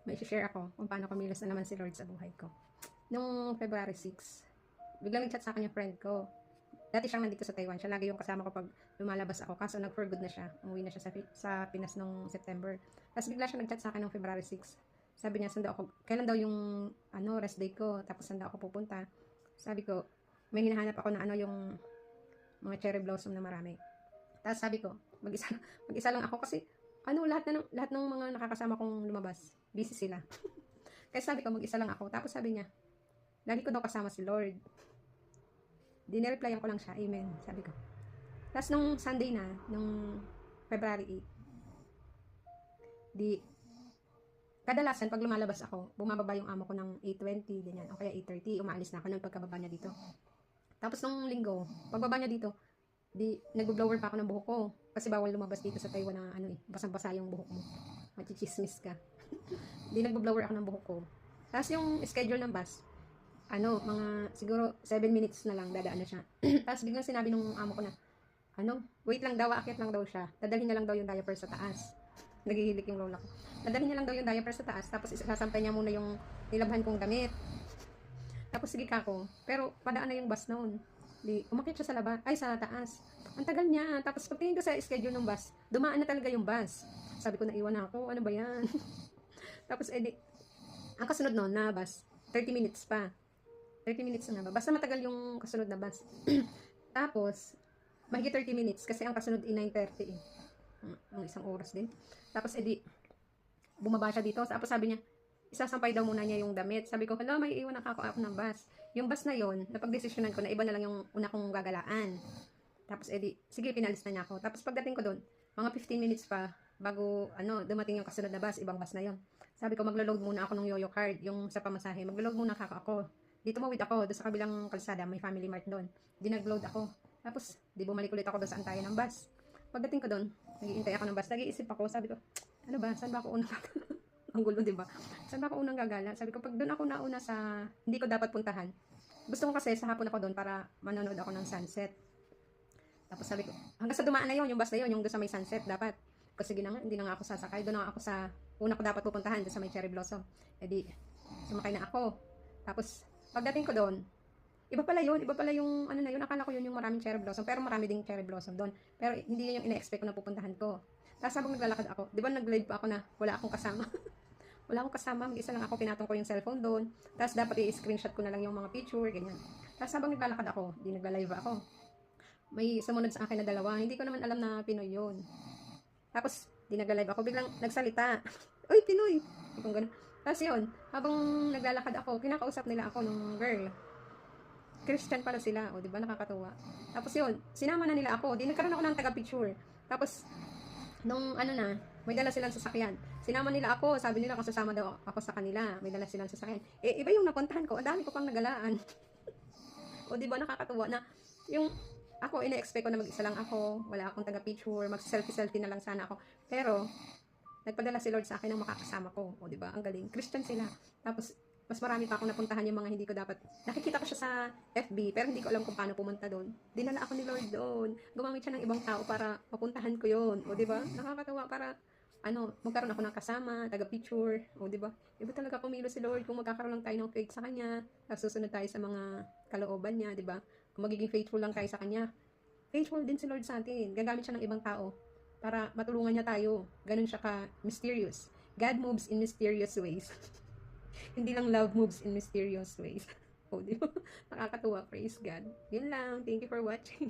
may share ako kung paano kumilos na naman si Lord sa buhay ko. Nung February 6, biglang nag-chat sa akin yung friend ko. Dati siyang nandito sa Taiwan. Siya lagi yung kasama ko pag lumalabas ako. Kaso nag-for good na siya. Umuwi na siya sa Pinas nung September. Tapos bigla siya nag-chat sa akin nung February 6. Sabi niya, saan daw ako, kailan daw yung rest day ko, tapos saan daw ako pupunta. Sabi ko, may hinahanap ako na yung mga cherry blossom na marami. Tapos sabi ko, mag-isa lang ako kasi lahat ng mga nakakasama kong lumabas, busy sila. Kaya sabi ko, mag-isa lang ako. Tapos sabi niya, lagi ko daw kasama si Lord. Dine-replyan ko lang siya, amen, sabi ko. Tapos nung Sunday na, nung February 8, kadalasan pag lumalabas ako, bumababa yung amo ko ng 8:20, ganyan, o kaya 8:30, umaalis na ako nung pagkababa niya dito. Tapos nung linggo, pagbaba niya dito, nag-blower pa ako ng buhok ko. Kasi bawal lumabas dito sa Taiwan na basang-basa yung buhok mo. Machichismis ka. Nag-blower ako ng buhok ko. Tapos yung schedule ng bus, mga siguro 7 minutes na lang dadaan na siya. Tapos biglang sinabi nung amo ko na, wait lang daw, aakyat lang daw siya. Dadalhin niya lang daw yung diaper sa taas. Nagihilik yung lola ko. Dadalhin niya lang daw yung diaper sa taas, tapos isasampay niya muna yung nilabhan kong damit. Tapos sige kako. Pero padaan na yung bus noon. Umakyat siya sa taas. Ang tagal niya. Tapos pagtingin ko sa schedule ng bus, dumaan na talaga yung bus. Sabi ko, naiwan ako. Ano ba yan? Tapos ang kasunod noon na bus, 30 minutes pa. 30 minutes na ba? Basta matagal yung kasunod na bus. Tapos, mahigit 30 minutes kasi ang kasunod 9:30 eh. Ang isang oras din. Tapos bumaba siya dito. Tapos sabi niya, isasampay daw muna niya yung damit. Sabi ko, hala, may iwan ako ng bus. Yung bus na yon, napag-desisyonan ko na iba na lang yung una kong gagalaan. Tapos sige, pinalis na niya ako. Tapos pagdating ko doon, mga 15 minutes pa, bago dumating yung kasunod na bus, ibang bus na yon. Sabi ko, maglo-load muna ako ng yoyo card, yung sa pamasahe. Maglo-load muna ako. Dito mawid ako, doon sa kabilang kalsada, may family mart doon. Nag-load ako. Tapos, bumalik ulit ako doon sa antayan ng bus. Pagdating ko doon, nag-iintay ako ng bus. Nag-iisip ako, sabi ko, ano ba, saan ba ako unang ang gulo, diba? Saan ba ako unang gagala? Sabi ko, pag doon ako nauna sa hindi ko dapat puntahan, gusto ko kasi sa hapon ako doon para manonood ako ng sunset. Tapos sabi ko, hanggang sa dumaan na yon, yung bus na yon, yung doon sa may sunset, dapat. Kasi sige na nga, hindi na nga ako sasakay. Doon na ako sa una ko dapat pupuntahan, doon sa may cherry blossom. Sumakay na ako. Tapos, pagdating ko doon, iba pala yung na yun, akala ko yun yung maraming cherry blossom, pero marami ding cherry blossom doon. Pero hindi yun yung ina-expect ko na pupuntahan ko. Tapos habang naglalakad ako, di ba nag-live pa ako na wala akong kasama? Wala akong kasama, mag-isa lang ako, pinatong ko yung cellphone doon. Tapos dapat i-screenshot ko na lang yung mga picture, ganyan. Tapos habang naglalakad ako, di nagla-live ako. May sumunod sa akin na dalawa, hindi ko naman alam na Pinoy yun. Tapos, di nagla-live ako, biglang nagsalita. Uy, Pinoy! Hindi kong ganun. Tapos yun, habang naglalakad ako, kinakausap nila ako nung girl. Christian pala sila, o di ba nakakatuwa. Tapos yun, sinama na nila ako, di nagkaroon ako ng taga-picture. Tapos, nung may dala silang sasakyan. Sinama nila ako, sabi nila kung sasama daw ako sa kanila, may dala silang sasakyan. Iba yung napuntahan ko, ang dami ko pang nagalaan. O di ba nakakatuwa na yung ako, ina-expect ko na mag-isa lang ako, wala akong taga-picture, mag-selfie-selfie na lang sana ako. Pero, nagpadala si Lord sa akin ng makakasama ko. O di ba ang galing. Christian sila. Tapos, mas marami pa akong napuntahan yung mga hindi ko dapat. Nakikita ko siya sa FB, pero hindi ko alam kung paano pumunta doon. Dinala ako ni Lord doon. Gumamit siya ng ibang tao para mapuntahan ko yun. O, di ba? Nakakatawa para, magkaroon ako ng kasama, taga-picture. O, di ba? Iba talaga kumilo si Lord kung magkakaroon lang tayo ng faith sa Kanya. Tapos susunod tayo sa mga kalooban niya, di ba? Kung magiging faithful lang tayo sa Kanya. Faithful din si Lord sa atin. Gagamit siya ng ibang tao para matulungan niya tayo. Ganun siya ka-mysterious. God moves in mysterious ways. Hindi lang love moves in mysterious ways. O, di ba? Nakakatuwa. Praise God. Yun lang. Thank you for watching.